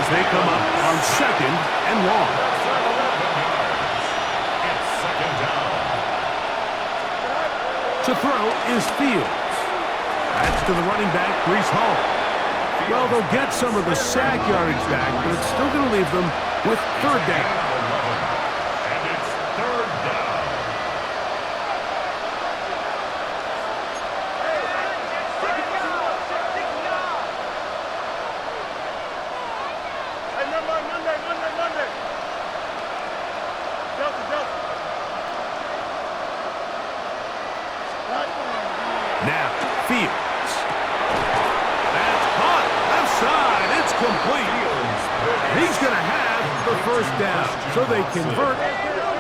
as they come up on 2nd and long. It's 2nd down. To throw is Fields. That's to the running back, Breece Hall. Well, they'll get some of the sack yardage back, but it's still going to leave them with 3rd down. And it's 3rd down. Monday. Delta. Now, Fields. That's caught. Left side. It's complete. He's going to have the 1st down. So they convert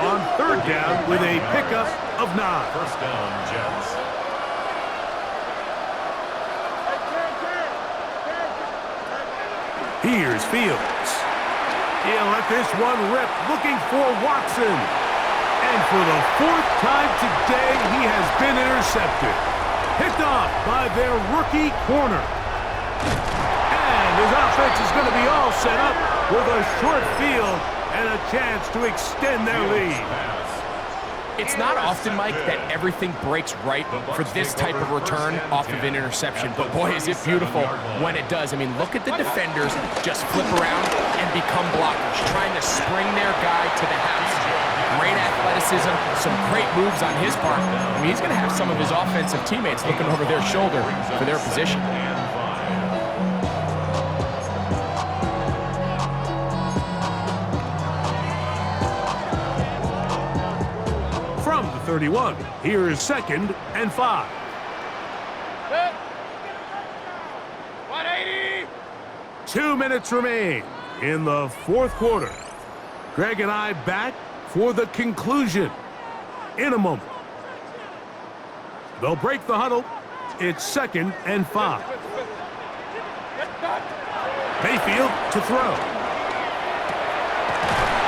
on 3rd down with a pickup of 9. 1st down, Jets. Here's Fields. He'll let this one rip, looking for Watson. And for the 4th time today, he has been intercepted. Picked off by their rookie corner. And his offense is going to be all set up with a short field and a chance to extend their lead. It's not often, Mike, that everything breaks right for this type of return off of an interception. But boy, is it beautiful when it does. I mean, look at the defenders just flip around and become blockers, trying to spring their guy to the house. Great athleticism, some great moves on his part. I mean, he's going to have some of his offensive teammates looking over their shoulder for their position. From the 31, here is 2nd and 5. 180. 2 minutes remain in the 4th quarter. Greg and I back for the conclusion in a moment. They'll break the huddle. It's 2nd and 5. Mayfield to throw.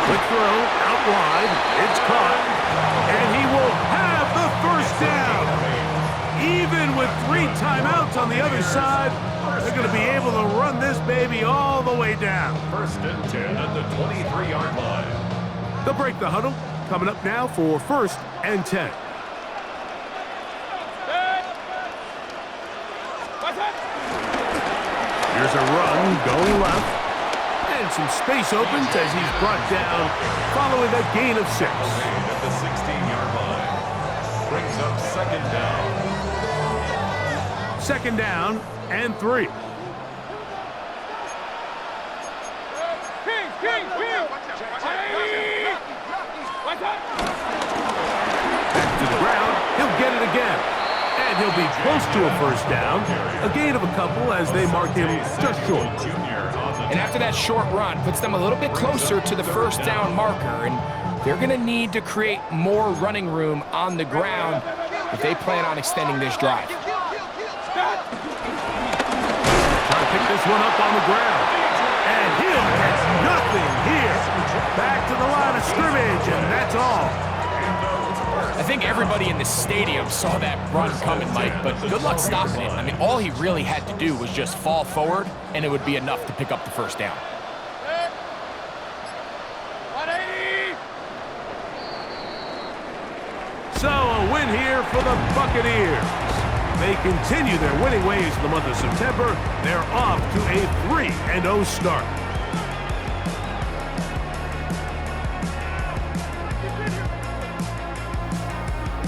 Quick throw out wide. It's caught. And he will have the 1st down. Even with 3 timeouts on the other side, they're going to be able to run this baby all the way down. 1st and 10 at the 23-yard line. They'll break the huddle. Coming up now for 1st and 10. Here's a run going left. And some space opens as he's brought down following a gain of 6. At the 16-yard line. Brings up 2nd down. 2nd down and 3. Back to the ground. He'll get it again. And he'll be close to a 1st down. A gain of a couple as they mark him just short. And after that short run, puts them a little bit closer to the 1st down marker. And they're going to need to create more running room on the ground if they plan on extending this drive. Trying to pick this one up on the ground. And he'll get nothing here. Back to the line of scrimmage, and that's all. I think everybody in the stadium saw that run coming, Mike, but good luck stopping it. I mean, all he really had to do was just fall forward, and it would be enough to pick up the 1st down. 180. So a win here for the Buccaneers. They continue their winning ways in the month of September. They're off to a 3-0 start.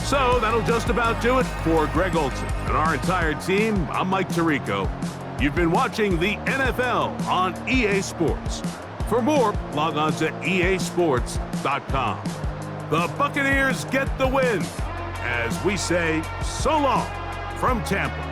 So that'll just about do it for Greg Olson and our entire team. I'm Mike Tirico. You've been watching the NFL on EA Sports. For more, log on to easports.com. The Buccaneers get the win as we say so long from Tampa.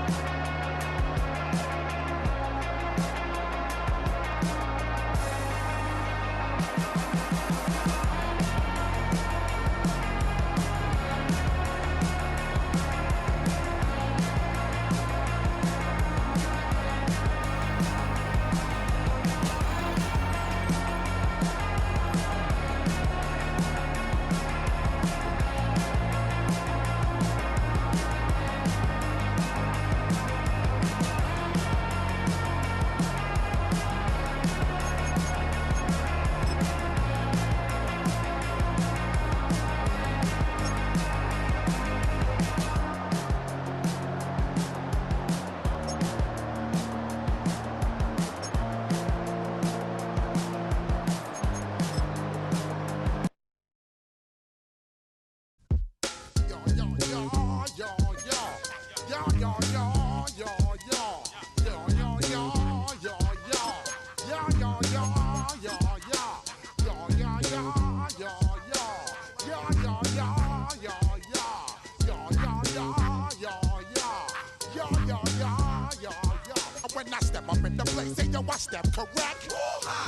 in the place, say yo, I step correct.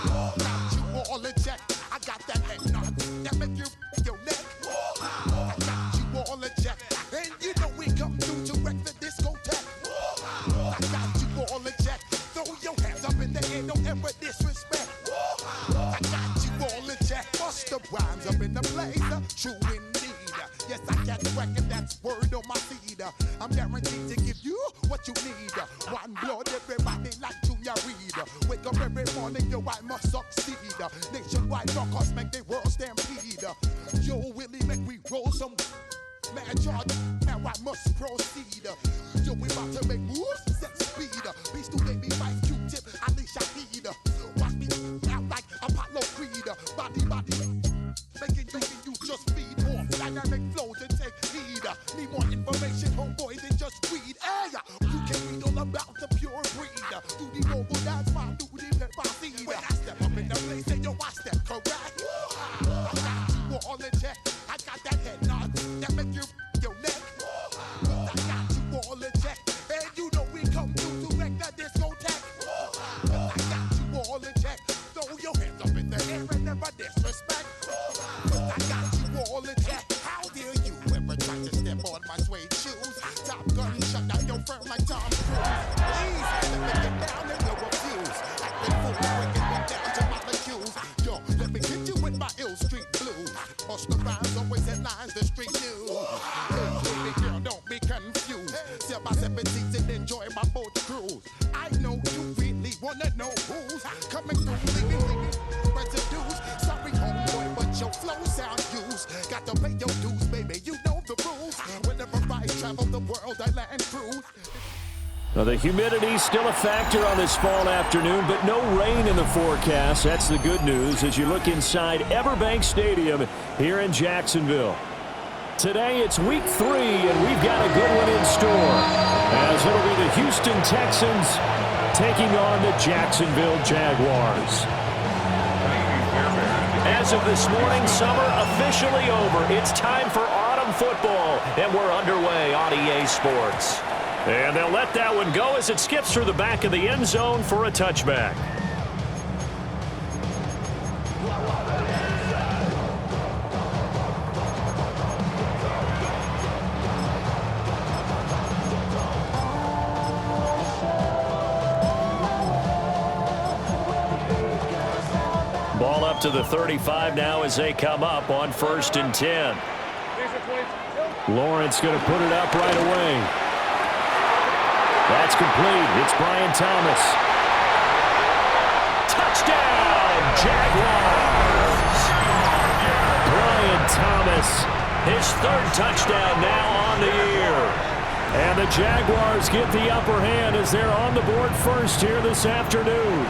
Got you all in check. I got that head nod that make you your neck. I got you all in check, and you know we come through to wreck the discotheque. I got you all in check. Throw your hands up in the air, don't ever disrespect. I got you all in check. Bust the rhymes up in the place, true indeed. Yes, I get wreck, and that's word on my feed. I'm guaranteed to give you what you need. One blood, everybody like Junior Reed. Wake up every morning, yo, I must succeed. Nationwide rockers make the world stampede. Yo, Willie, make we roll some mad charge. Now I must proceed. Yo, we about to make moves, set speed. Beast to baby, fight Q-tip, Alicia Heed. Watch me out like Apollo Creed. Body, making you just feed off dynamic flows and take heed. Need more information, homeboy, than just read. Hey, you can read all about the pure breed. Do the noble dance, my do the pepper seed. When I step up in the place, say yo, I step correct. I got you all in check. I got that head nod that make you your neck. I got you all in check, and you know we come through to wreck the discotheque. I got you all in check. Throw your hands up in the air and never disrespect. I got you all in check. How dare you ever try to step on my suede shoes? Top gun shut down your firm like Tom Cruise. Please let me get down and you refuse. Acting fool, breaking them down to molecules. Yo, let me hit you with my ill street blues. Bust the rhymes, always headlines, the street news. Hey, baby girl, don't be confused. Sell my 17s and enjoy my boat cruise. I know you really wanna know who's coming through, leaving residues. Sorry, homeboy, but your flow sound used. Got to pay your dues, baby, you know the rules. Whenever I travel the world, I land cruise. Well, the humidity's still a factor on this fall afternoon, but no rain in the forecast. That's the good news as you look inside Everbank Stadium here in Jacksonville. Today it's week 3, and we've got a good one in store, as it'll be the Houston Texans taking on the Jacksonville Jaguars. As of this morning, summer officially over. It's time for autumn football, and we're underway on EA Sports. And they'll let that one go as it skips through the back of the end zone for a touchback. Ball up to the 35 now as they come up on 1st and 10. Lawrence going to put it up right away. That's complete. It's Brian Thomas. Touchdown, Jaguars! Brian Thomas, his 3rd touchdown now on the year. And the Jaguars get the upper hand as they're on the board first here this afternoon.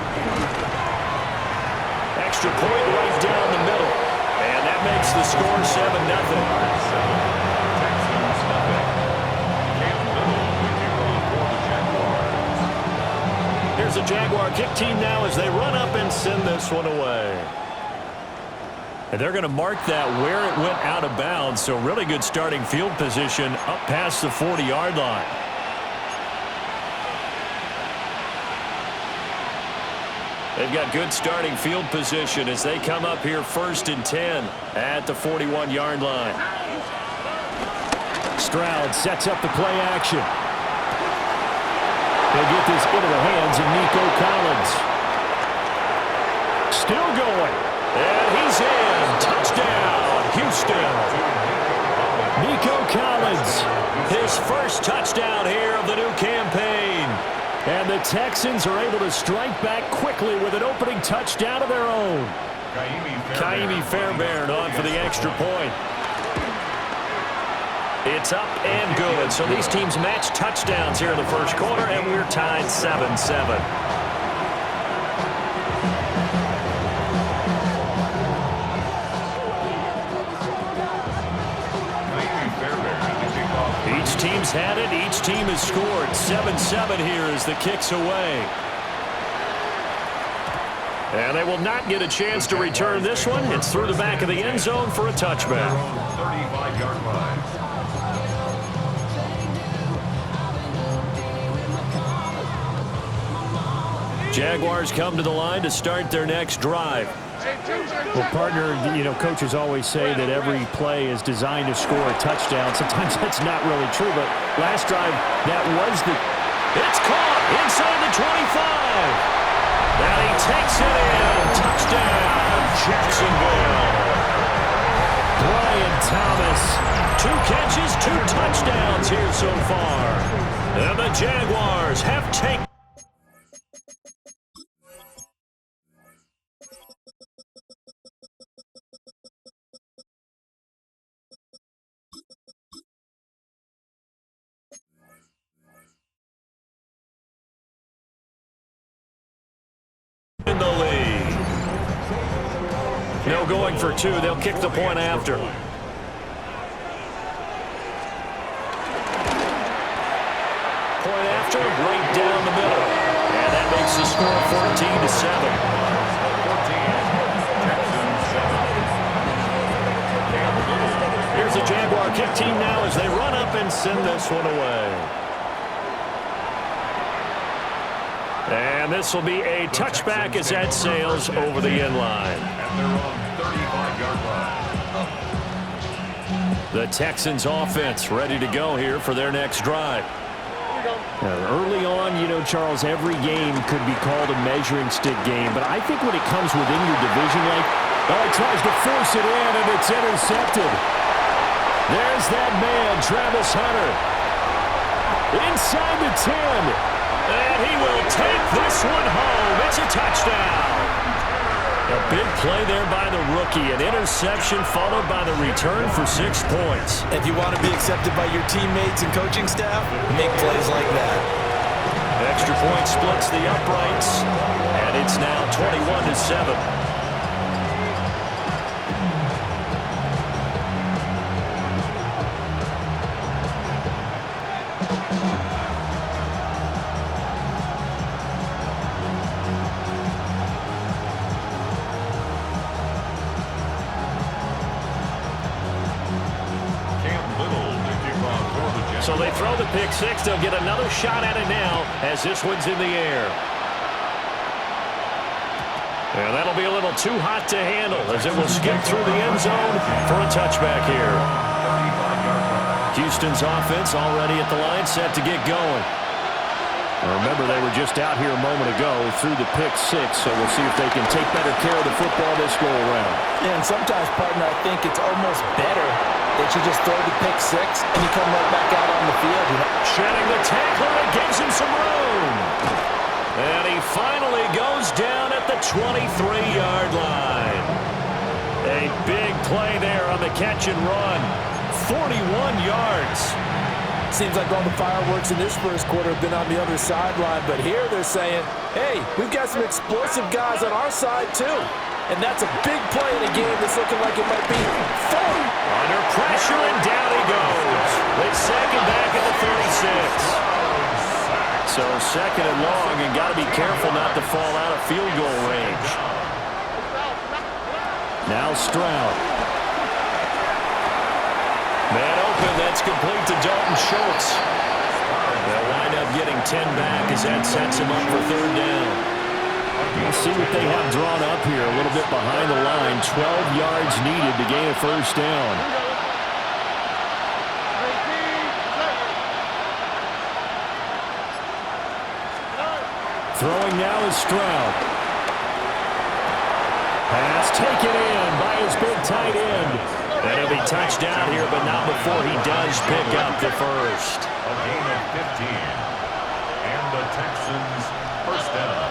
Extra point right down the middle. And that makes the score 7-0. Here's the Jaguar kick team now as they run up and send this one away. And they're going to mark that where it went out of bounds, so really good starting field position up past the 40-yard line. They've got good starting field position as they come up here 1st and 10 at the 41-yard line. Stroud sets up the play action. They get this into the hands of Nico Collins. Still going. And he's in. Touchdown, Houston. Nico Collins, his 1st touchdown here of the new campaign. And the Texans are able to strike back quickly with an opening touchdown of their own. Kaimi Fairbairn on for the extra point. It's up and good. So these teams match touchdowns here in the first quarter, and we're tied 7-7. Each team's had it. Each team has scored. 7-7 here as the kick's away. And they will not get a chance to return this one. It's through the back of the end zone for a touchback. 35-yard line. Jaguars come to the line to start their next drive. Well, partner, coaches always say that every play is designed to score a touchdown. Sometimes that's not really true, but last drive, that was the... It's caught inside the 25. And he takes it in. Touchdown, Jacksonville. Brian Thomas, 2 catches, 2 touchdowns here so far. And the Jaguars have taken in the lead. No going for 2. They'll kick the point after. Point after, right down the middle. And that makes the score 14-7. Here's the Jaguar kick team now as they run up and send this one away. And this will be a touchback as that sails over the end line. And they're on 35-yard line. The Texans offense ready to go here for their next drive. Early on, Charles, every game could be called a measuring stick game, but I think when it comes within your division, he tries to force it in, and it's intercepted. There's that man, Travis Hunter. Inside the 10. And he will take this one home. It's a touchdown. A big play there by the rookie. An interception followed by the return for 6 points. If you want to be accepted by your teammates and coaching staff, make plays like that. Extra point splits the uprights. And it's now 21-7. So they throw the pick 6. They'll get another shot at it now as this one's in the air. And that'll be a little too hot to handle as it will skip through the end zone for a touchback here. Houston's offense already at the line, set to get going. Remember, they were just out here a moment ago through the pick 6, so we'll see if they can take better care of the football this go-around. Yeah, and sometimes, partner, I think it's almost better that you just throw the pick 6 and you come right back out on the field. Shedding the tackler, it gives him some room. And he finally goes down at the 23-yard line. A big play there on the catch and run. 41 yards. Seems like all the fireworks in this first quarter have been on the other sideline, but here they're saying, hey, we've got some explosive guys on our side too. And that's a big play in a game that's looking like it might be fun. Under pressure, and down he goes. They sack him back at the 36. So second and long, and got to be careful not to fall out of field goal range. Now Stroud. Man open, that's complete to Dalton Schultz. They'll wind up getting 10 back as that sets him up for third down. We'll see what they have drawn up here a little bit behind the line. 12 yards needed to gain a first down. Throwing now is Stroud. Pass taken in by his big tight end. And he'll be touched down here, but not before he does pick up the first. A gain of 15. And the Texans first down.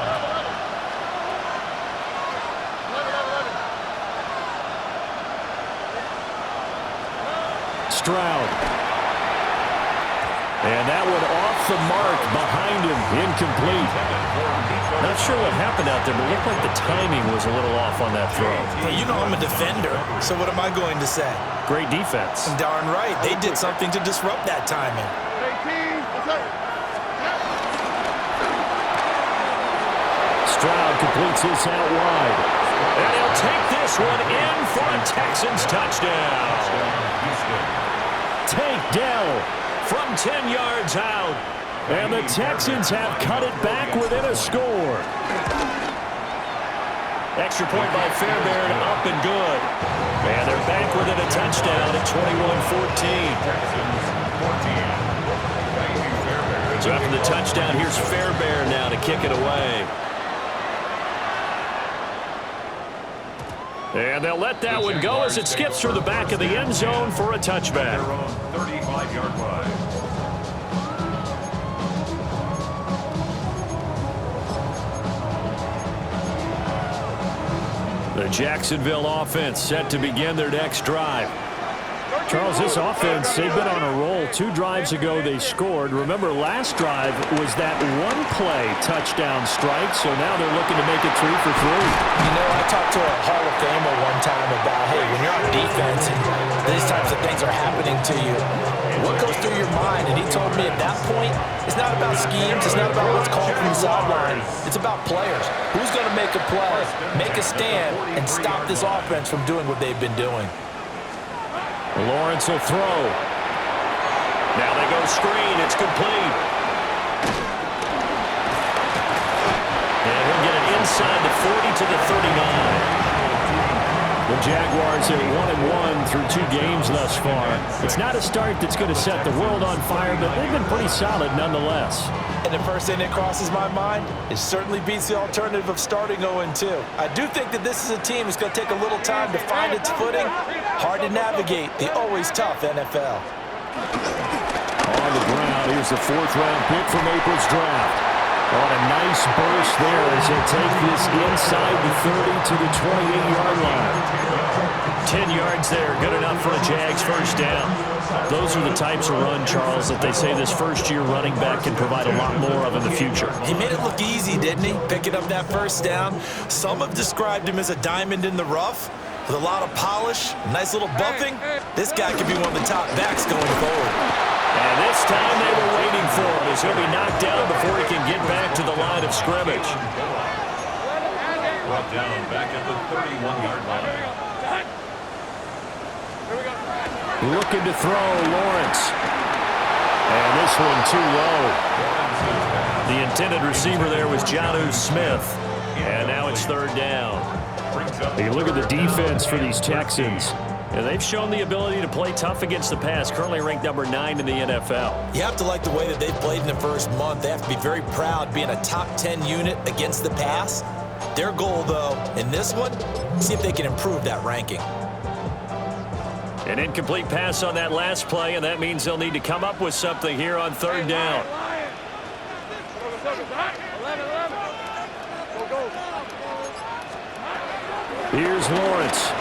Stroud. And that one off the mark behind him, incomplete. Not sure what happened out there, but it looked like the timing was a little off on that throw. Well, you know I'm a defender, so what am I going to say? Great defense. Darn right. They did something to disrupt that timing. Stroud completes this out wide. And he'll take this one in for a Texans touchdown. Tank Dell from 10 yards out. And the Texans have cut it back within a score. Extra point by Fairbairn, up and good. And they're back within a touchdown at 21-14. So after the touchdown, here's Fairbairn now to kick it away. And they'll let that one go as it skips through the back of the end zone for a touchback. 35-yard line. The Jacksonville offense set to begin their next drive. Charles, this offense, they've been on a roll. 2 drives ago, they scored. Remember, last drive was that one-play touchdown strike, so now they're looking to make it 3 for 3. You know, I talked to a Hall of Famer one time about, hey, when you're on defense and these types of things are happening to you, what goes through your mind? And he told me at that point, it's not about schemes, it's not about what's called from the sideline. It's about players. Who's going to make a play, make a stand, and stop this offense from doing what they've been doing? Lawrence will throw. Now they go screen. It's complete. And he'll get it inside the 40 to the 39. The Jaguars are 1-1 through 2 games thus far. It's not a start that's going to set the world on fire, but they've been pretty solid nonetheless. And the first thing that crosses my mind, it certainly beats the alternative of starting 0-2. I do think that this is a team that's going to take a little time to find its footing. Hard to navigate the always tough NFL. On the ground, here's the 4th-round pick from April's draft. On a nice burst there as they take this inside the 30 to the 28-yard line. 10 yards there, good enough for a Jags first down. Those are the types of run, Charles, that they say this first-year running back can provide a lot more of in the future. He made it look easy, didn't he? Picking up that first down. Some have described him as a diamond in the rough with a lot of polish, nice little buffing. This guy could be one of the top backs going forward. And this time they were waiting for him as he'll be knocked down before he can get back to the line of scrimmage. Brought down back at the 31-yard line. Looking to throw, Lawrence. And this one too low. The intended receiver there was Jonnu Smith. And now it's 3rd down. You look at the defense for these Texans. And they've shown the ability to play tough against the pass, currently ranked number 9 in the NFL. You have to like the way that they've played in the first month. They have to be very proud being a top 10 unit against the pass. Their goal, though, in this one, see if they can improve that ranking. An incomplete pass on that last play, and that means they'll need to come up with something here on 3rd down. Here's Lawrence.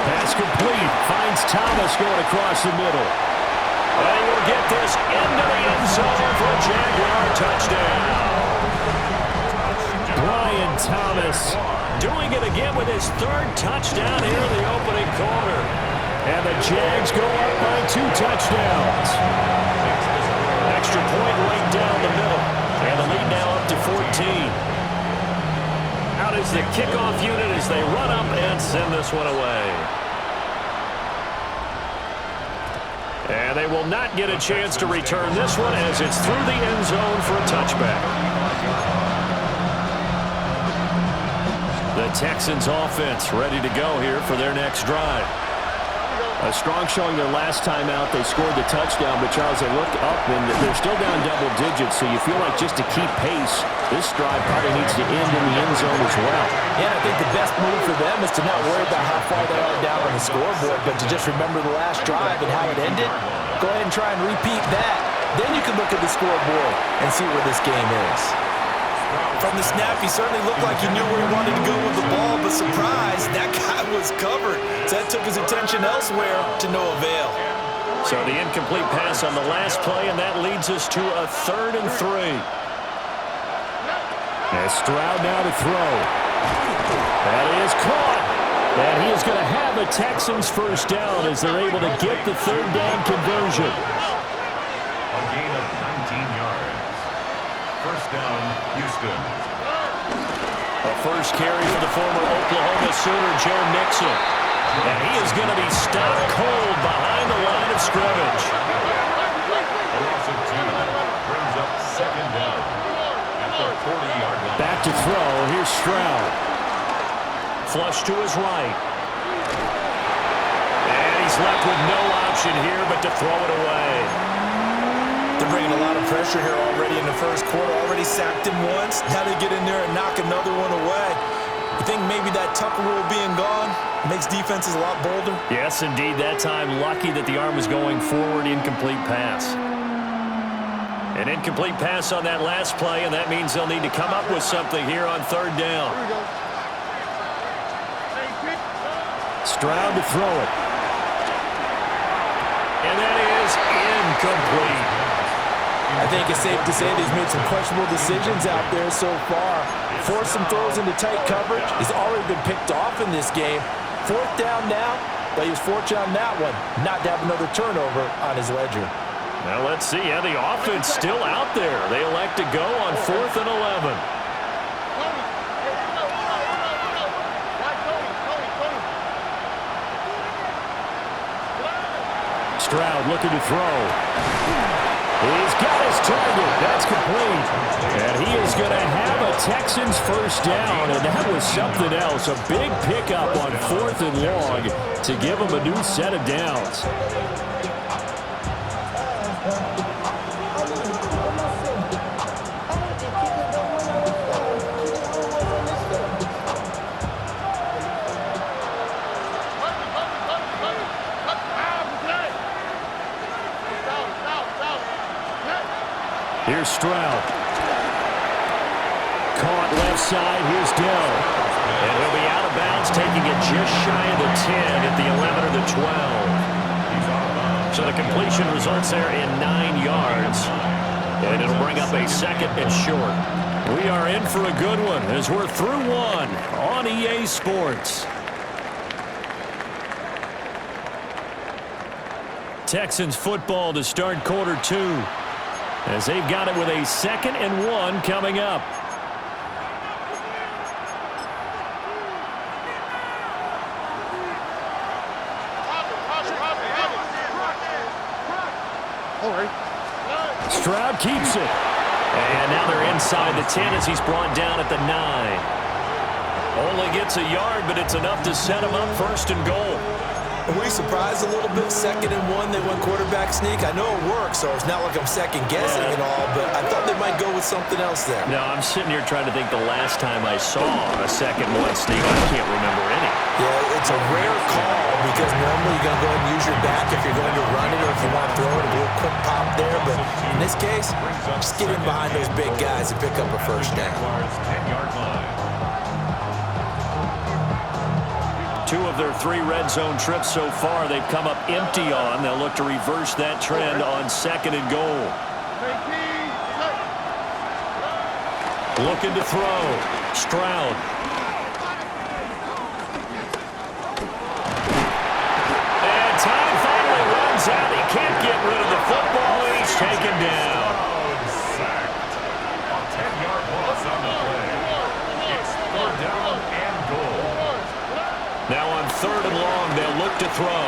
Pass complete. Finds Thomas going across the middle. And he will get this into the end zone for a Jaguar touchdown. Brian Thomas doing it again with his 3rd touchdown here in the opening quarter. And the Jags go up by 2 touchdowns. Extra point right down the middle. And the lead now up to 14. Out is the kickoff unit as they run up and send this one away. And they will not get a chance to return this one as it's through the end zone for a touchback. The Texans offense ready to go here for their next drive. A strong showing their last time out. They scored the touchdown, but Charles, they looked up and they're still down double digits, so you feel like just to keep pace, this drive probably needs to end in the end zone as well. Yeah, I think the best move for them is to not worry about how far they are down on the scoreboard, but to just remember the last drive and how it ended. Go ahead and try and repeat that. Then you can look at the scoreboard and see where this game is. From the snap, he certainly looked like he knew where he wanted to go with the ball, but surprise, that guy was covered. So that took his attention elsewhere to no avail. So the incomplete pass on the last play, and that leads us to a 3rd and 3. As Stroud now to throw. That is caught. And he is going to have a Texans first down as they're able to get the 3rd down conversion. A gain of 19 yards. First down, Houston. A first carry for the former Oklahoma Sooner, Joe Mixon. And he is going to be stopped cold behind the line of scrimmage. A loss of 2. to throw. Here's Stroud. Flush to his right. And he's left with no option here but to throw it away. They're bringing a lot of pressure here already in the first quarter. Already sacked him once. Now they get in there and knock another one away. You think maybe that Tucker rule being gone makes defenses a lot bolder? Yes, indeed. That time, lucky that the arm was going forward. Incomplete pass. An incomplete pass on that last play, and that means they'll need to come up with something here on third down. Stroud to throw it. And that is incomplete. I think it's safe to say that he's made some questionable decisions out there so far. Forced some throws into tight coverage. He's already been picked off in this game. Fourth down now, but he was fortunate on that one not to have another turnover on his ledger. Now let's see. Yeah, the offense still out there. They elect to go on 4th and 11. Stroud looking to throw. He's got his target. That's complete. And he is going to have a Texans first down, and that was something else. A big pickup on 4th and long to give him a new set of downs. Here's Stroud. Caught left side. Here's Dell. And he'll be out of bounds, taking it just shy of the 10 at the 11 or the 12. So the completion results there in 9 yards. And it'll bring up a 2nd and short. We are in for a good one as we're through one on EA Sports. Texans football to start quarter 2. As they've got it with a 2nd and 1 coming up. Stroud keeps it. And now they're inside the 10 as he's brought down at the 9. Only gets a yard, but it's enough to set him up 1st and goal. And were you surprised a little bit? 2nd and 1, they went quarterback sneak. I know it works, so it's not like I'm second-guessing it all, but I thought they might go with something else there. No, I'm sitting here trying to think the last time I saw a 2nd and 1 sneak. I can't remember any. Yeah, it's a rare call because normally you're going to go ahead and use your back if you're going to run it or if you want to throw it, a little quick pop there. But in this case, just get in behind those big guys and pick up a first down. 10-yard line. 2 of their 3 red zone trips so far, they've come up empty on. They'll look to reverse that trend on 2nd and goal. Looking to throw. Stroud. And time finally runs out. He can't get rid of the football, and he's taken down. Sacked. A 10-yard loss on the play. It's 3rd down and goal. Now on 3rd and long, they'll look to throw.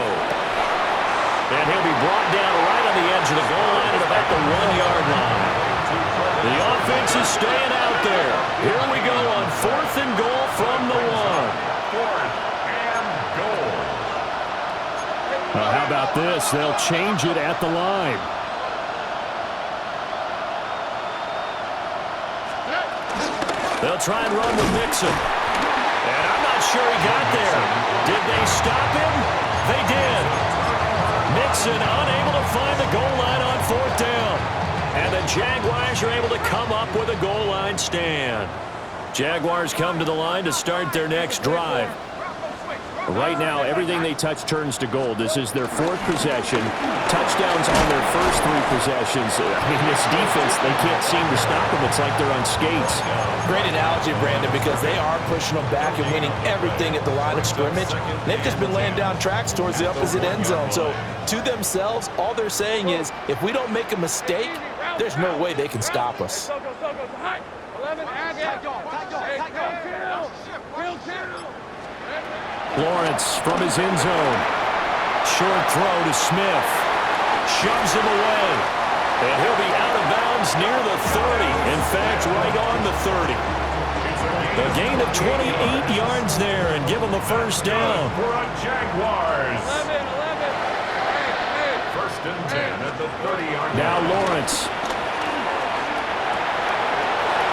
And he'll be brought down right on the edge of the goal line at about the 1-yard line. The offense is staying out there. Here we go on 4th and goal from the 1. 4th and goal. How about this? They'll change it at the line. They'll try and run with Mixon. And I'm not sure he got there. Did they stop him? They did. Mixon unable to find the goal line on 4th down. And the Jaguars are able to come up with a goal line stand. Jaguars come to the line to start their next drive. Right now, everything they touch turns to gold. This is their 4th possession. Touchdowns on their first 3 possessions. I mean, this defense, they can't seem to stop them. It's like they're on skates. Great analogy, Brandon, because they are pushing them back and winning everything at the line of scrimmage. They've just been laying down tracks towards the opposite end zone. So to themselves, all they're saying is, if we don't make a mistake, there's no way they can stop us. 11, Lawrence from his end zone. Short throw to Smith. Shoves him away. And he'll be out of bounds near the 30. In fact, right on the 30. A gain of 28 yards there and give them the first down. For a Jaguars. 11. First and 10 at the 30-yard line. Now Lawrence.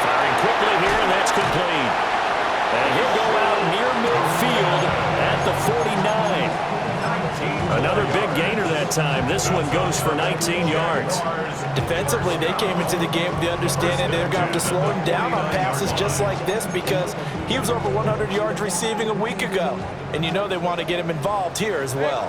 Firing quickly here, and that's complete. And he'll go out near midfield at the 49. Another big gainer that time. This one goes for 19 yards. Defensively, they came into the game with the understanding they're going to have to slow him down on passes just like this because he was over 100 yards receiving a week ago. And you know they want to get him involved here as well.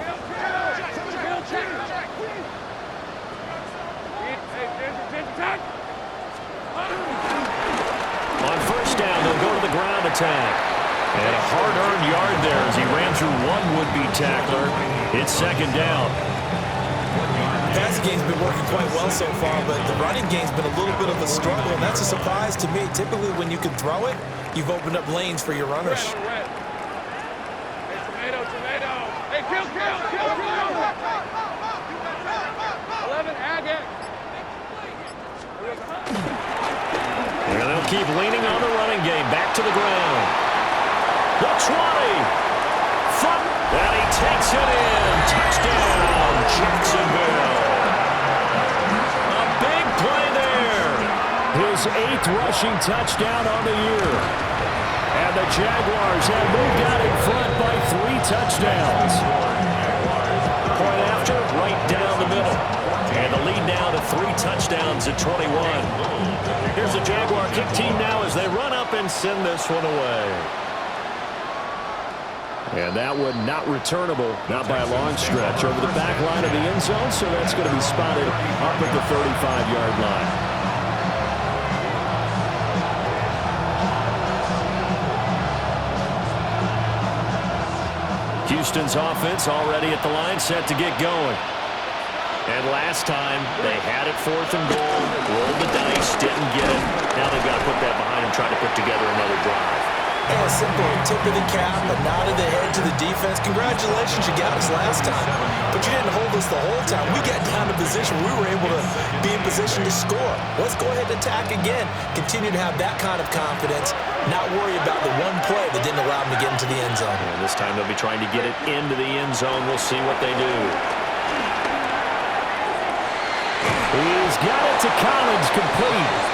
On first down, they'll go to the ground attack. And a hard-earned yard there as he ran through one would-be tackler. It's second down. The passing game's been working quite well so far, but the running game's been a little bit of a struggle, and that's a surprise to me. Typically, when you can throw it, you've opened up lanes for your runners. Hey, tomato. Hey, kill. 11, agate. And they'll keep leaning on the running game. Back to the ground. The 20. Front. And he takes it in. Touchdown, Jacksonville. A big play there. His 8th rushing touchdown on the year. And the Jaguars have moved out in front by 3 touchdowns. Point after, right down the middle. And the lead now to 3 touchdowns at 21. Here's the Jaguar kick team now as they run up and send this one away. And that one not returnable, not by a long stretch, over the back line of the end zone, so that's going to be spotted up at the 35-yard line. Houston's offense already at the line, set to get going. And last time, they had it 4th and goal, rolled the dice, didn't get it. Now they've got to put that behind them, try to put together another drive. And a simple tip of the cap, a nod of the head to the defense. Congratulations, you got us last time. But you didn't hold us the whole time. We got down to position. We were able to be in position to score. Let's go ahead and attack again. Continue to have that kind of confidence. Not worry about the one play that didn't allow them to get into the end zone. And this time they'll be trying to get it into the end zone. We'll see what they do. He's got it to Collins, complete.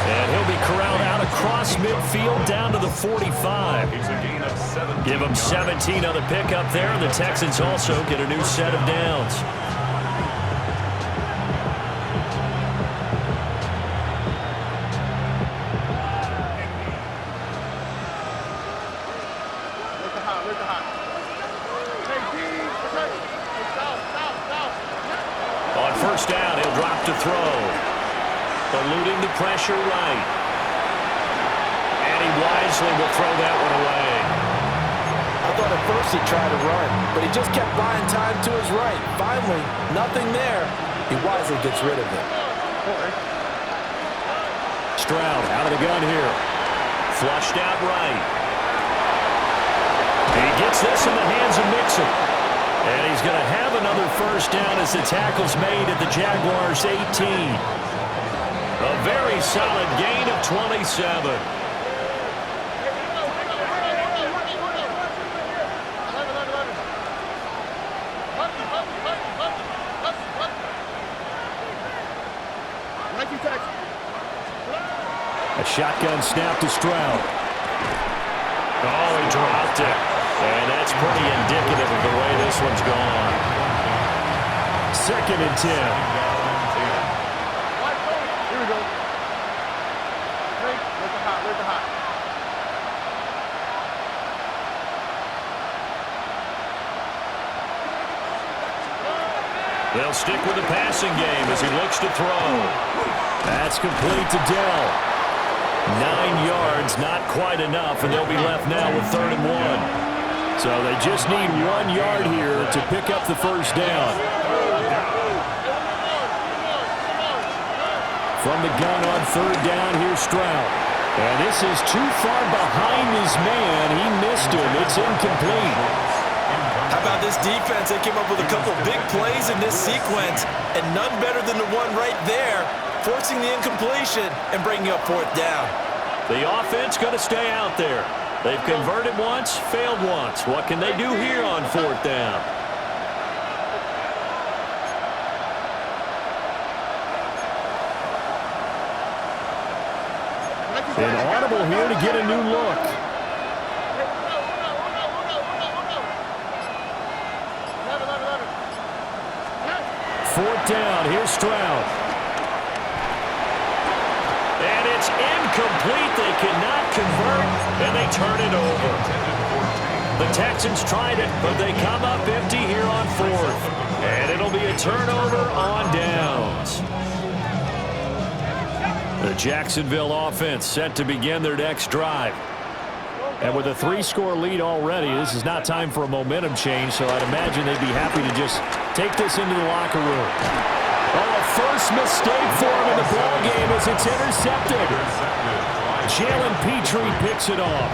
And he'll be corralled out across midfield down to the 45. Give him 17 on the pickup there, and the Texans also get a new set of downs. On first down, he'll drop to throw. Eluding the pressure right. And he wisely will throw that one away. I thought at first he tried to run, but he just kept buying time to his right. Finally, nothing there. He wisely gets rid of it. Stroud out of the gun here. Flushed out right. He gets this in the hands of Mixon. And he's going to have another first down as the tackle's made at the Jaguars' 18. A very solid gain of 27. A shotgun snap to Stroud. Oh, he dropped it. And that's pretty indicative of the way this one's gone. 2nd and 10. They'll stick with the passing game as he looks to throw. That's complete to Dell. 9 yards, not quite enough, and they'll be left now with 3rd and 1. So they just need 1 yard here to pick up the first down. From the gun on 3rd down, here's Stroud. And this is too far behind his man. He missed him. It's incomplete. How about this defense? They came up with a couple big plays in this sequence, and none better than the one right there, forcing the incompletion and bringing up 4th down. The offense going to stay out there. They've converted once, failed once. What can they do here on 4th down? An audible here to get a new look. Fourth down. Here's Stroud. And it's incomplete. They cannot convert, and they turn it over. The Texans tried it, but they come up empty here on 4th. And it'll be a turnover on downs. The Jacksonville offense set to begin their next drive. And with a 3-score lead already, this is not time for a momentum change, so I'd imagine they'd be happy to just take this into the locker room. Oh, first mistake for him in the ball game as it's intercepted. Jalen Petrie picks it off.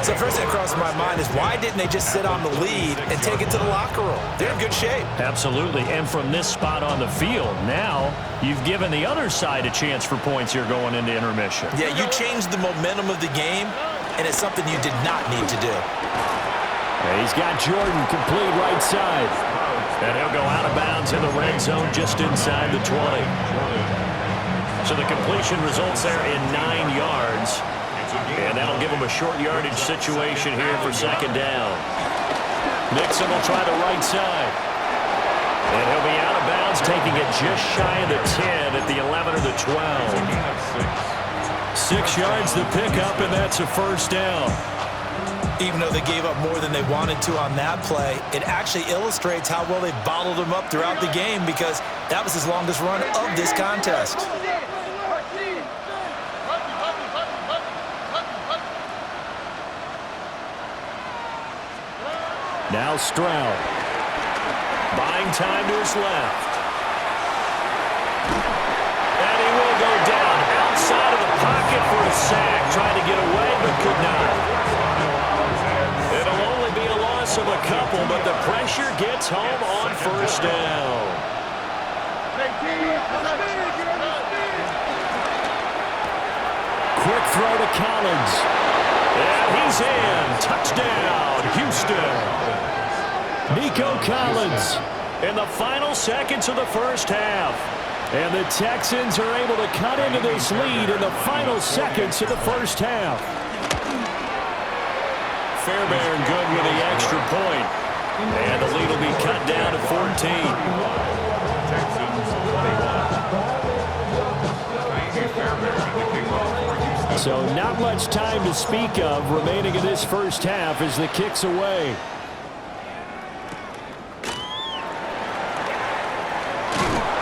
So first thing that crosses my mind is why didn't they just sit on the lead and take it to the locker room? They're in good shape. Absolutely, and from this spot on the field, now you've given the other side a chance for points here going into intermission. Yeah, you changed the momentum of the game, and it's something you did not need to do. He's got Jordan complete right side. And he'll go out of bounds in the red zone just inside the 20. So the completion results there in 9 yards. And that'll give him a short yardage situation here for 2nd down. Nixon will try the right side. And he'll be out of bounds, taking it just shy of the 10 at the 11 or the 12. 6 yards the pickup, and that's a 1st down. Even though they gave up more than they wanted to on that play, it actually illustrates how well they bottled him up throughout the game because that was his longest run of this contest. Now Stroud. Buying time to his left. And he will go down outside of the pocket for a sack. Tried to get away, but could not. It'll only be a loss of a couple, but the pressure gets home on 1st down. Quick throw to Collins. And he's in. Touchdown, Houston. Nico Collins in the final seconds of the 1st half. And the Texans are able to cut into this lead in the final seconds of the 1st half. Fairbairn good with the extra point. And the lead will be cut down to 14. So not much time to speak of remaining in this 1st half as the kick's away.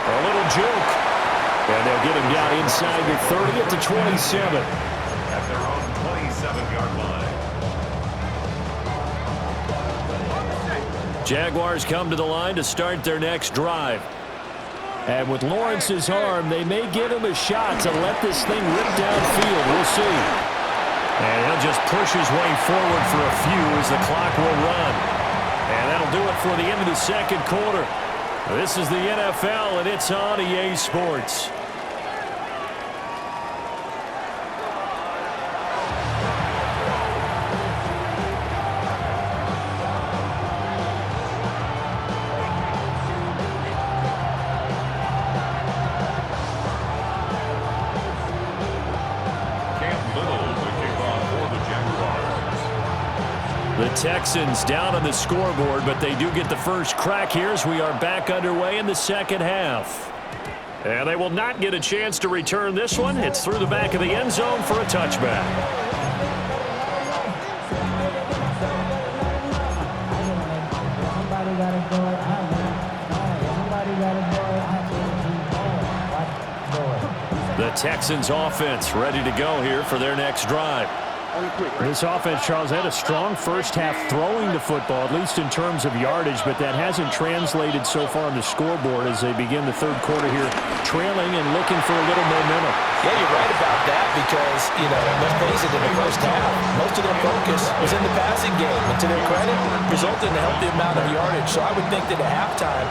A little joke. And they'll get him down inside the 30 at the 27. At their own 27-yard line. Jaguars come to the line to start their next drive. And with Lawrence's arm, they may give him a shot to let this thing rip downfield. We'll see. And he'll just push his way forward for a few as the clock will run. And that'll do it for the end of the 2nd quarter. This is the NFL, and it's on EA Sports. The Texans down on the scoreboard, but they do get the first crack here as we are back underway in the 2nd half. And they will not get a chance to return this one. It's through the back of the end zone for a touchback. The Texans offense ready to go here for their next drive. This offense, Charles, had a strong 1st half throwing the football, at least in terms of yardage, but that hasn't translated so far on the scoreboard as they begin the 3rd quarter here, trailing and looking for a little momentum. Yeah, you're right about that because, let's face it, in the 1st half, most of their focus was in the passing game. And to their credit, resulted in a healthy amount of yardage. So I would think that at halftime,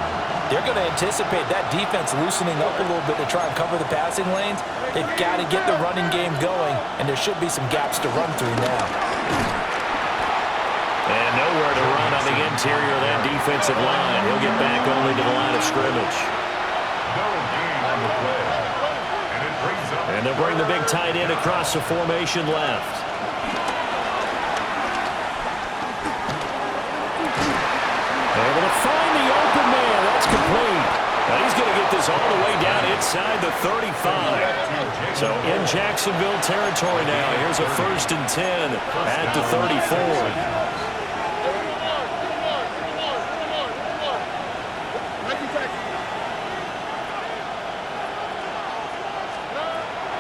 they're going to anticipate that defense loosening up a little bit to try and cover the passing lanes. They've got to get the running game going, and there should be some gaps to run through now. And nowhere to run on the interior of that defensive line. He'll get back only to the line of scrimmage. No gain on the play. And it brings up... And they'll bring the big tight end across the formation left. Able to find the open man. That's complete. Now he's going to get this all the way down inside the 35. So in Jacksonville territory now. Here's a 1st and 10 at the 34.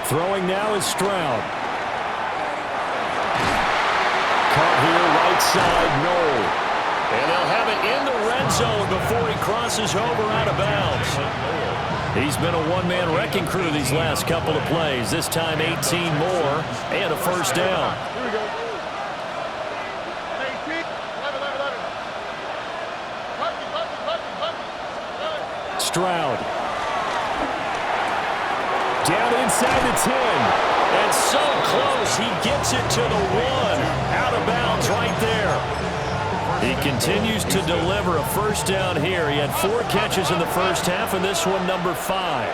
Throwing now is Stroud. Caught here, right side, no. And they'll have it in the red zone before he crosses over out of bounds. He's been a one-man wrecking crew these last couple of plays. This time 18 more and a 1st down. Here we go. 11. Stroud. Down inside the 10. And so close, he gets it to the 1. Out of bounds right there. He continues to deliver a 1st down here. He had 4 catches in the first half, and this one number 5.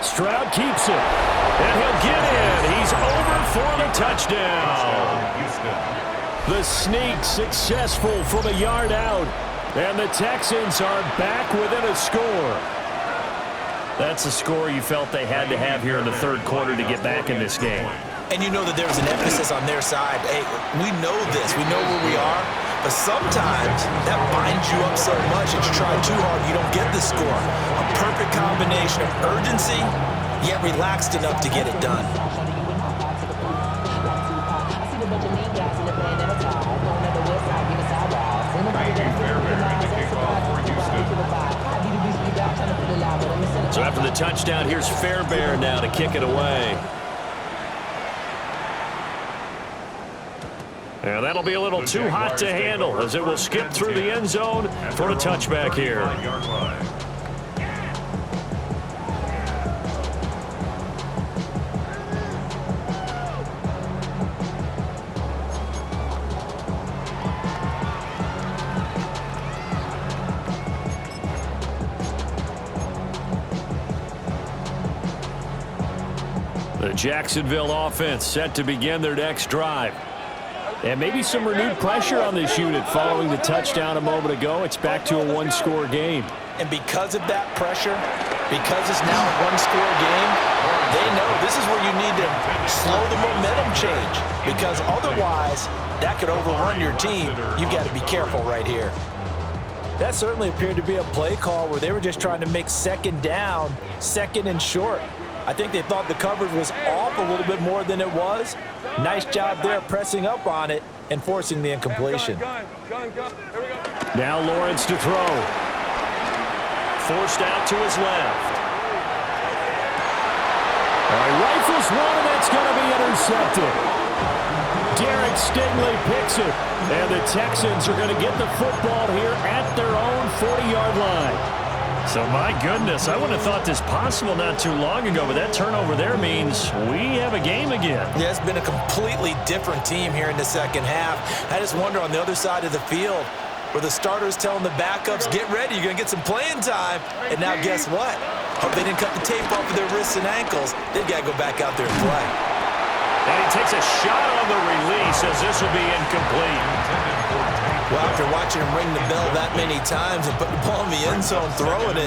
Stroud keeps it, and he'll get in. He's over for the touchdown. The sneak successful from a yard out, and the Texans are back within a score. That's a score you felt they had to have here in the 3rd quarter to get back in this game. And you know that there's an emphasis on their side. Hey, we know this. We know where we are. But sometimes that binds you up so much that you try too hard, you don't get the score. A perfect combination of urgency, yet relaxed enough to get it done. So after the touchdown, here's Fairbairn now to kick it away. And that'll be a little too hot to handle as it will skip through the end zone for a touchback here. The Jacksonville offense set to begin their next drive. And maybe some renewed pressure on this unit following the touchdown a moment ago. It's back to a 1-score game. And because of that pressure, because it's now a 1-score game, they know this is where you need to slow the momentum change. Because otherwise, that could overrun your team. You've got to be careful right here. That certainly appeared to be a play call where they were just trying to make 2nd down, 2nd and short. I think they thought the coverage was off a little bit more than it was. Nice job there pressing up on it and forcing the incompletion. Gun. Here we go. Now Lawrence to throw. Forced out to his left. All right, rifles one, and that's going to be intercepted. Derek Stingley picks it, and the Texans are going to get the football here at their own 40-yard line. So, my goodness, I wouldn't have thought this possible not too long ago, but that turnover there means we have a game again. Yeah, it's been a completely different team here in the 2nd half. I just wonder on the other side of the field where the starters telling the backups, get ready, you're going to get some playing time. And now guess what? Hope they didn't cut the tape off of their wrists and ankles. They've got to go back out there and play. And he takes a shot on the release as this will be incomplete. Well, after watching him ring the bell that many times and putting the ball in the end zone, throwing it,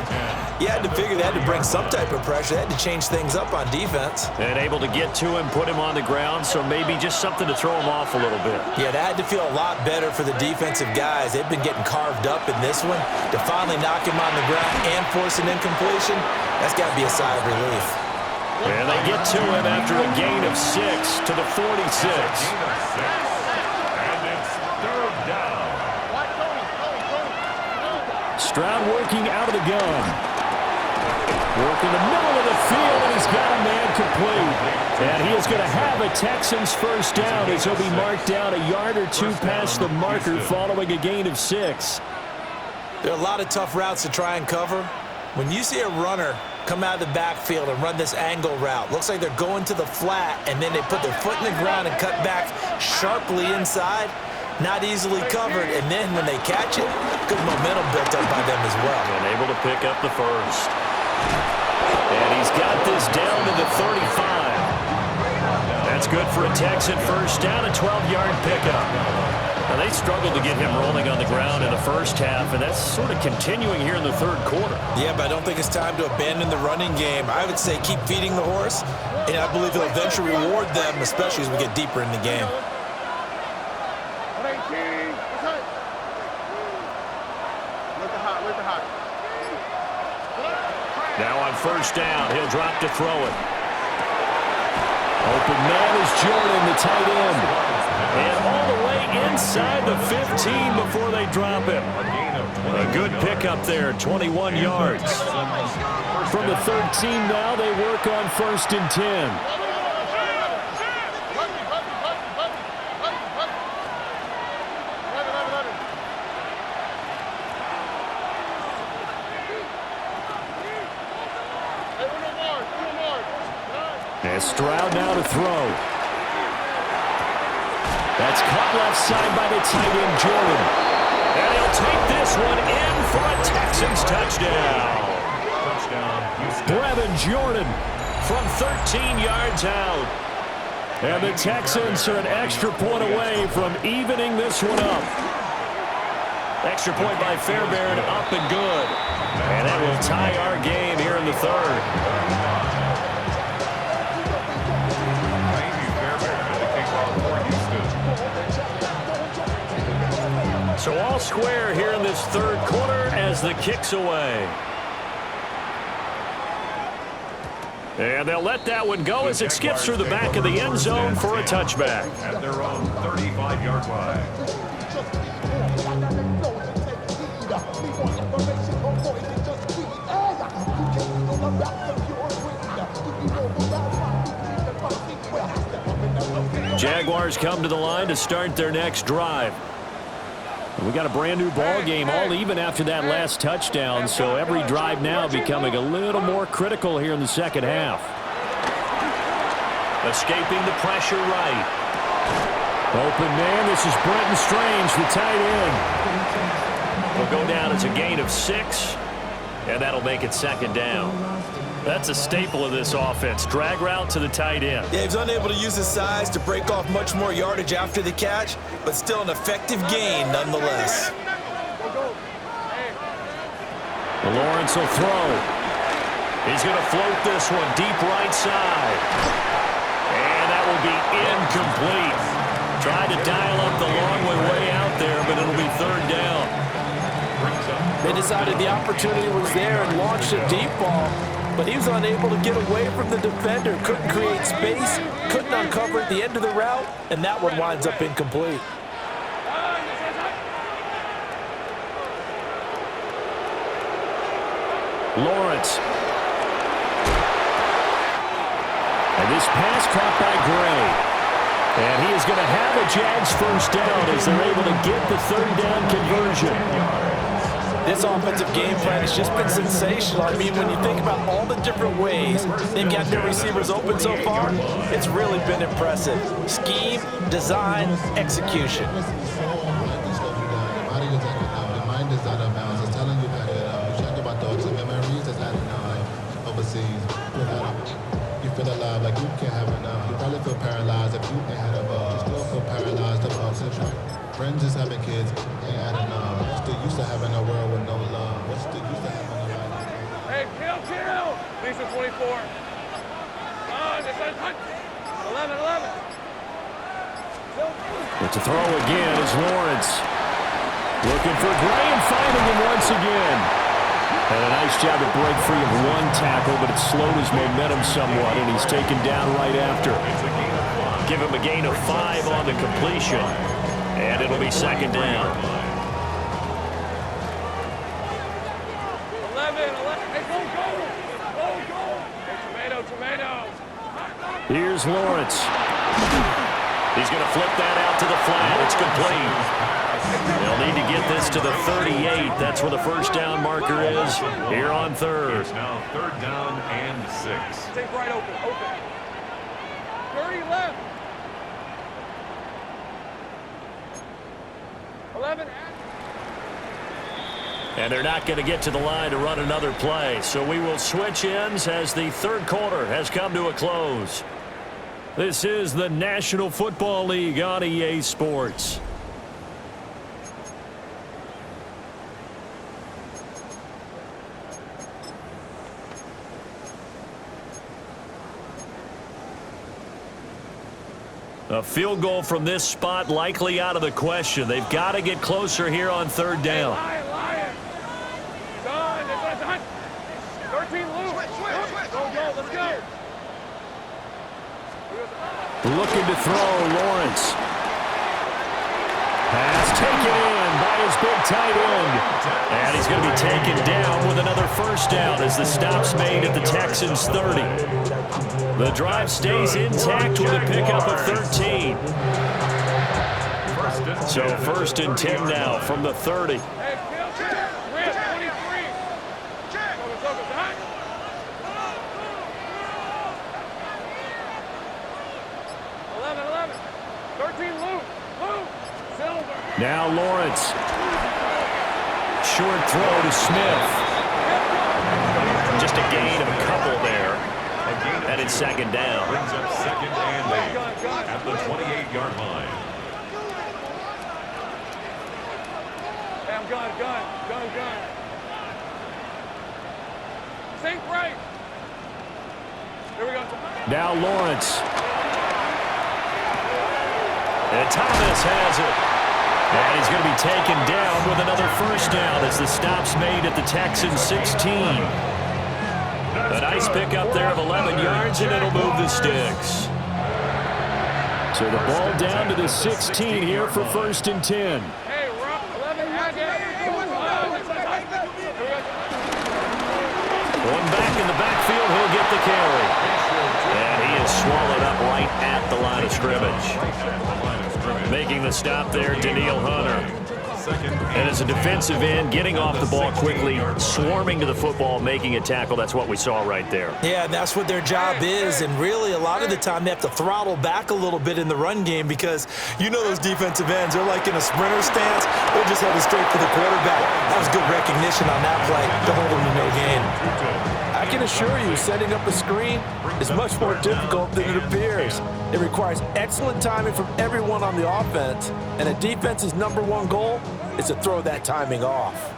you had to figure they had to bring some type of pressure. They had to change things up on defense. And able to get to him, put him on the ground, so maybe just something to throw him off a little bit. Yeah, that had to feel a lot better for the defensive guys. They've been getting carved up in this one. To finally knock him on the ground and force an incompletion, that's got to be a sigh of relief. And they get to him after a gain of 6 to the 46. Stroud working out of the gun. Working the middle of the field, and he's got a man complete. And he is going to have a Texans 1st down as he'll be marked down a yard or 2 past the marker following a gain of 6. There are a lot of tough routes to try and cover. When you see a runner come out of the backfield and run this angle route, looks like they're going to the flat, and then they put their foot in the ground and cut back sharply inside, not easily covered, and then when they catch it, good momentum built up by them as well. And able to pick up the first. And he's got this down to the 35. That's good for a Texan first down, a 12-yard pickup. Now, they struggled to get him rolling on the ground in the first half, and that's sort of continuing here in the third quarter. Yeah, but I don't think it's time to abandon the running game. I would say keep feeding the horse, and I believe it'll eventually reward them, especially as we get deeper in the game. Now on first down, he'll drop to throw it. Open man is Jordan, the tight end. And all the way inside the 15 before they drop him. A good pickup there, 21 yards. From the 13 now, they work on first and 10. And Stroud now to throw. That's caught left side by the tight end, Jordan. And he'll take this one in for a Texans touchdown. Brevin Jordan from 13 yards out. And the Texans are an extra point away from evening this one up. Extra point by Fairbairn, up and good. And that will tie our game here in the third. So all square here in this third quarter as the kick's away. And they'll let that one go as it skips through the back of the end zone for a touchback. At their own 35-yard line. Jaguars come to the line to start their next drive. We got a brand new ball game, all even after that last touchdown, so every drive now becoming a little more critical here in the second half. Escaping the pressure right. Open man, this is Brenton Strange, the tight end. Will go down as a gain of 6, and that'll make it second down. That's a staple of this offense. Drag route to the tight end. Yeah, he's unable to use his size to break off much more yardage after the catch, but still an effective gain nonetheless. Lawrence will throw. He's going to float this one deep right side. And that will be incomplete. Tried to dial up the long way out there, but it'll be third down. They decided the opportunity was there and launched a deep ball, but he was unable to get away from the defender, couldn't create space, couldn't uncover at the end of the route, and that one winds up incomplete. Lawrence. And this pass caught by Gray. And he is going to have a Jags first down as they're able to get the third down conversion. This offensive game plan has just been sensational. I mean, when you think about all the different ways they've got their receivers open so far, it's really been impressive. Scheme, design, execution. You feel alive like you can't have enough. You probably feel paralyzed if you ain't had a ball. You still feel paralyzed above central. Friends just having kids ain't had enough. Still used to having a world with no love. What's the use of having a life? Hey, kill! Lisa 24. This is 11. But to throw again is Lawrence. Looking for Gray and finding him once again. And a nice job to break free of one tackle, but it slowed his momentum somewhat, and he's taken down right after. Give him a gain of 5 on the completion, and it'll be second down. 11. Hey, go. Hey, tomato. Here's Lawrence. He's going to flip that out to the flat. It's complete. They'll need to get this to the 38. That's where the first down marker is here on third. It's now 3rd down and 6. Take right open. 30 left. 11. And they're not going to get to the line to run another play. So we will switch ends as the third quarter has come to a close. This is the National Football League on EA Sports. A field goal from this spot likely out of the question. They've got to get closer here on 3rd down. Lion. Done. It's done. 13 loose. Go, let's go. Looking to throw, Lawrence. Pass taken in by his big tight end. And he's going to be taken down with another first down as the stop's made at the Texans' 30. The drive stays intact with a pickup of 13. So 1st and 10 now from the 30. Hey, kill. Rip, 23. Focus. 11. 13 loop. Silver. Now Lawrence. Short throw to Smith. Just a gain of a couple there. And it's 2nd down. Brings up 2nd and 8 at the 28-yard line. Hey, I'm gun. Think right. Here we go. Now Lawrence. And Thomas has it. And he's going to be taken down with another first down as the stop's made at the Texans' 16. A nice pickup there of 11 yards, and it'll move the sticks. So the ball down to the 16 here for 1st and 10. Hey, we're up 11. One back in the backfield, he'll get the carry. And he is swallowed up right at the line of scrimmage. Making the stop there, Daniil Hunter. And as a defensive end, getting off the ball quickly, swarming to the football, making a tackle. That's what we saw right there. Yeah, and that's what their job is. And really, a lot of the time, they have to throttle back a little bit in the run game because you know those defensive ends, they're like in a sprinter stance. They're just headed straight for the quarterback. That was good recognition on that play to hold them to no gain. I can assure you, setting up a screen is much more difficult than it appears. It requires excellent timing from everyone on the offense, and a defense's #1 goal is to throw that timing off.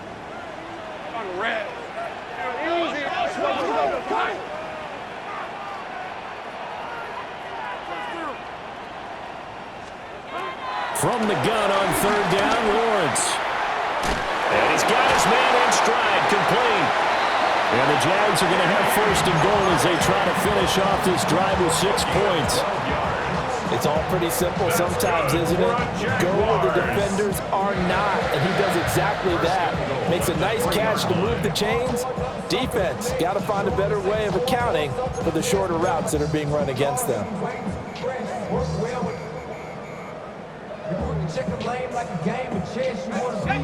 On red. Easy. From the gun on 3rd down, Lawrence. And he's got his man in stride, complete. And the Jags are going to have 1st and goal as they try to finish off this drive with 6 points. It's all pretty simple sometimes, isn't it? Go where the defenders are not, and he does exactly that. Makes a nice catch to move the chains. Defense, got to find a better way of accounting for the shorter routes that are being run against them.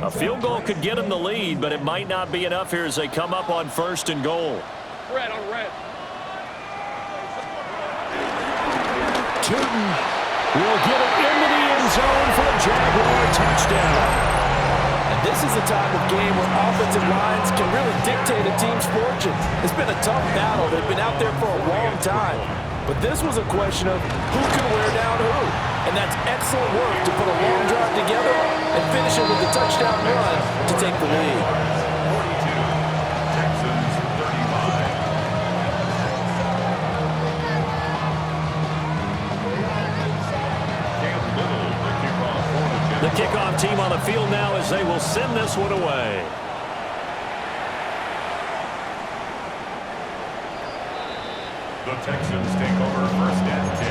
A field goal could get them the lead, but it might not be enough here as they come up on 1st and goal. Red on red. Tootin will get it into the end zone for a Jaguar touchdown. And this is a time of game where offensive lines can really dictate a team's fortune. It's been a tough battle. They've been out there for a long time. But this was a question of who can wear down who. And that's excellent work to put a long drive together and finish it with a touchdown run to take the lead. 42, Texans 35. The kickoff team on the field now as they will send this one away. The Texans take over 1st and 10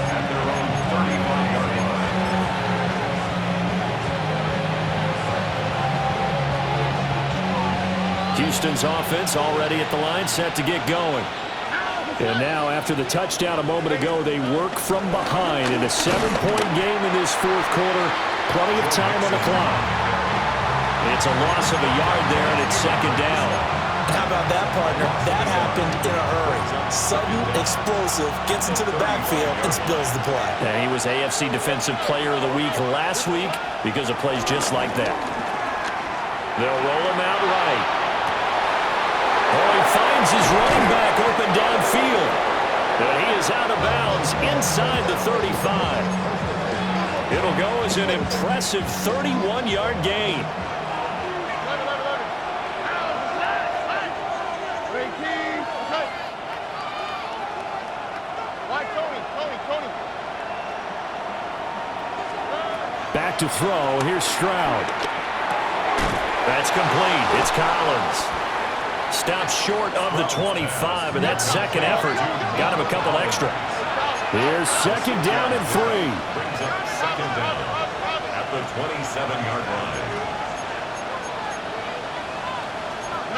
at their own 35-yard line. Houston's offense already at the line, set to get going. And now, after the touchdown a moment ago, they work from behind in a 7-point game in this 4th quarter. Plenty of time on the clock. It's a loss of a yard there, and it's second down. How about that, partner? That happened in a hurry. Sudden, explosive, gets into the backfield, and spills the play. And he was AFC Defensive Player of the Week last week because of plays just like that. They'll roll him out right. Oh, he finds his running back open downfield. And he is out of bounds inside the 35. It'll go as an impressive 31-yard gain. Back to throw. Here's Stroud. That's complete. It's Collins. Stops short of the 25, and that second effort got him a couple extra. Here's second down and 3. Brings up second down at the 27-yard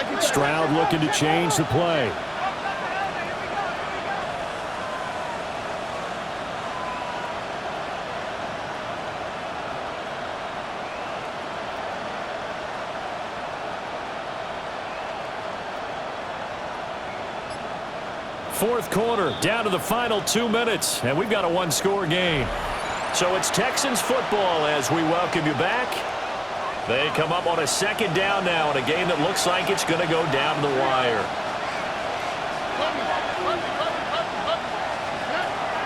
line. Stroud looking to change the play. Fourth quarter, down to the final 2 minutes, and we've got a one-score game. So it's Texans football as we welcome you back. They come up on a second down now in a game that looks like it's going to go down the wire.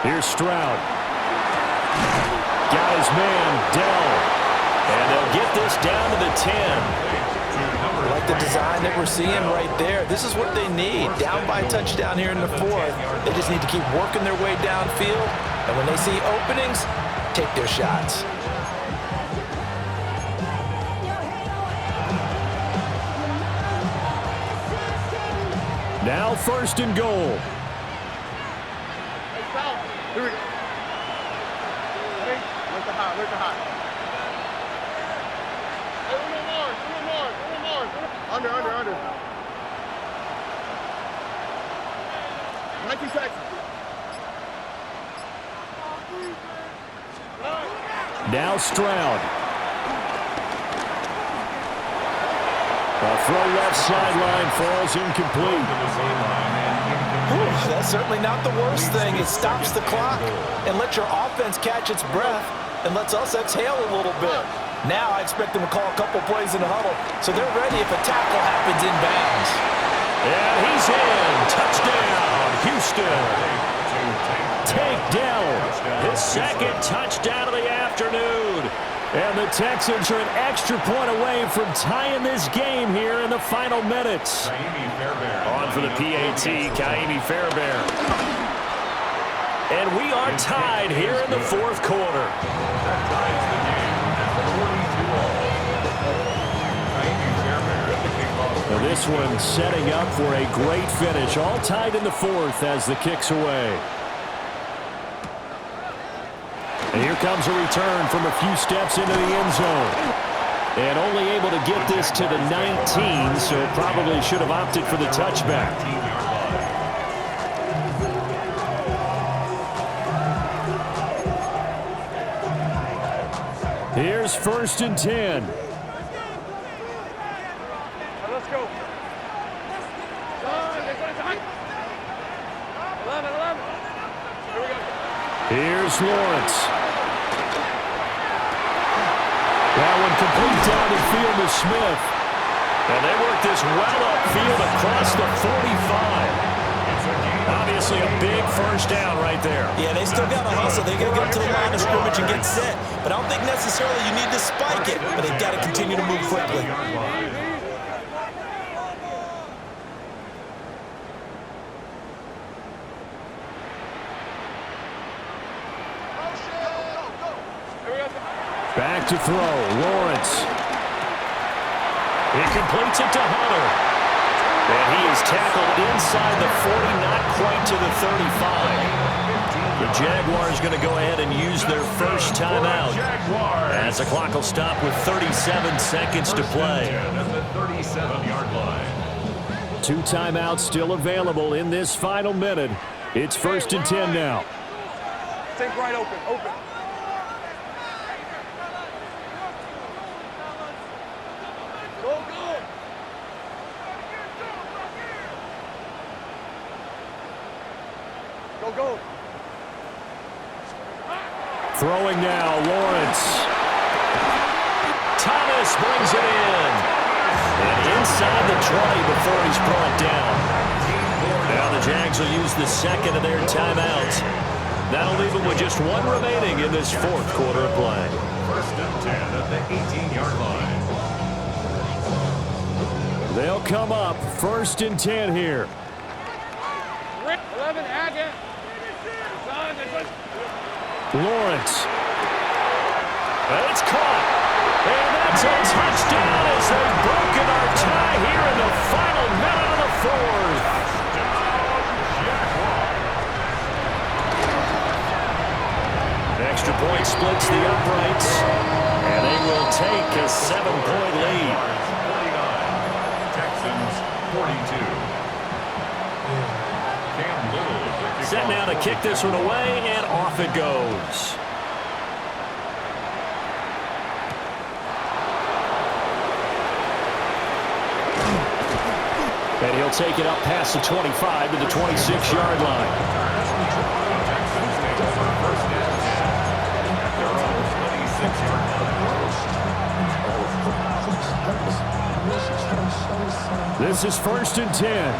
Here's Stroud. Got his man, Dell. And they'll get this down to the 10. Like the design that we're seeing right there. This is what they need. Down by a touchdown here in the fourth. They just need to keep working their way downfield. And when they see openings, take their shots. Now first and goal. Here we go. Ready? Where's the hot? Where's the hot? Hey, one more. Under. 19 Texans. Now Stroud. A throw left sideline falls incomplete. That's certainly not the worst thing. It stops the clock and lets your offense catch its breath and lets us exhale a little bit. Now I expect them to call a couple plays in the huddle so they're ready if a tackle happens inbounds. And he's in. Touchdown, Houston. Tank Dell, his second touchdown of the afternoon. And the Texans are an extra point away from tying this game here in the final minutes. On for the PAT, Kaimi Fairbairn. And we are tied here in the fourth quarter. That ties the game at 42 all. Now this one setting up for a great finish. All tied in the fourth as the kick's away. And here comes a return from a few steps into the end zone. And only able to get this to the 19, so probably should have opted for the touchback. Here's first and 10. Let's go. 11. Here we go. Here's Lawrence. That one complete down the field to Smith. And they work this well upfield across the 45. Obviously a big first down right there. Yeah, they still got to hustle. They got to get up to the line of scrimmage and get set. But I don't think necessarily you need to spike it, but they've got to continue to move quickly. Back to throw, Lawrence. He completes it to Hunter. And he is tackled inside the 40, not quite to the 35. The Jaguars going to go ahead and use their first timeout. As the clock will stop with 37 seconds to play. At the 37-yard line. 2 timeouts still available in this final minute. It's first and 10 now. Take right open. Go. Throwing now, Lawrence. Thomas brings it in. And inside the 20 before he's brought down. Now the Jags will use the second of their timeouts. That'll leave them with just one remaining in this fourth quarter of play. First and 10 at the 18-yard line. They'll come up first and 10 here. 11, Agate. Lawrence. And it's caught. And that's a touchdown as they've broken our tie here in the final minute of the fourth. Extra point splits the uprights. And they will take a 7-point lead. 49. Texans 42. Set now to kick this one away, and off it goes. And he'll take it up past the 25 to the 26-yard line. Texans take over first and 10 at their own 26-yard line. This is first and 10.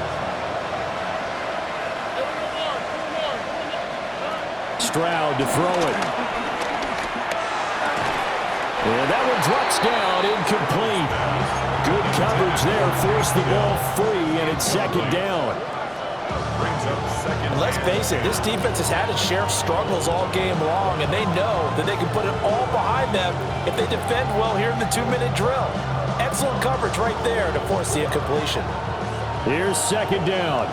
Stroud to throw it. And that one drops down, incomplete. Good coverage there, forced the ball free, and it's second down. And let's face it, this defense has had its share of struggles all game long, and they know that they can put it all behind them if they defend well here in the 2-minute drill. Excellent coverage right there to force the incompletion. Here's second down.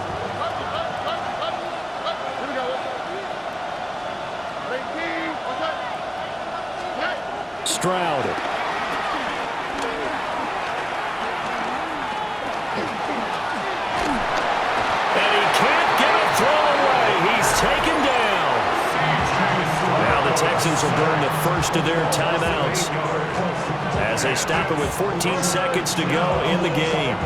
Stroud. And he can't get a throw away. He's taken down. Now the Texans will burn the first of their timeouts as they stop it with 14 seconds to go in the game.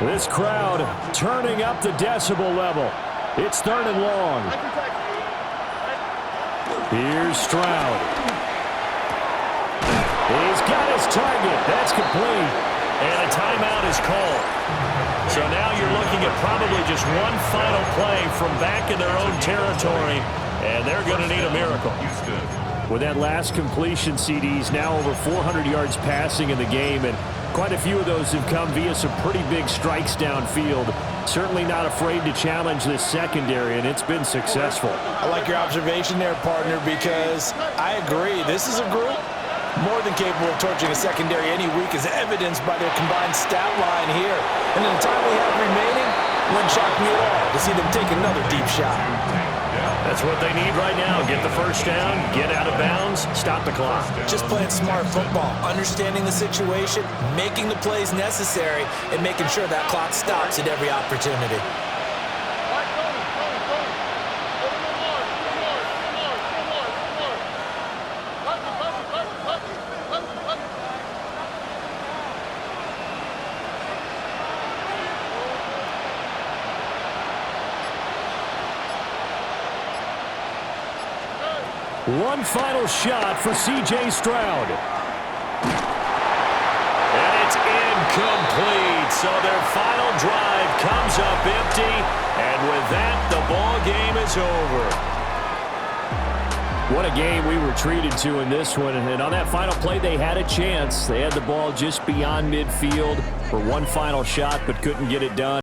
This crowd turning up the decibel level. It's third and long. Here's Stroud. He's got his target. That's complete. And a timeout is called. So now you're looking at probably just one final play from back in their own territory, and they're going to need a miracle. With that last completion, CD's now over 400 yards passing in the game, and quite a few of those have come via some pretty big strikes downfield. Certainly not afraid to challenge this secondary, and it's been successful. I like your observation there, partner, because I agree. This is a group more than capable of torching a secondary any week, as evidenced by their combined stat line here. And in the time we have remaining, wouldn't shock me at all to see them take another deep shot. That's what they need right now. Get the first down, get out of bounds, stop the clock. Just playing smart football, understanding the situation, making the plays necessary, and making sure that clock stops at every opportunity. One final shot for C.J. Stroud. And it's incomplete. So their final drive comes up empty. And with that, the ball game is over. What a game we were treated to in this one. And on that final play, they had a chance. They had the ball just beyond midfield for one final shot, but couldn't get it done.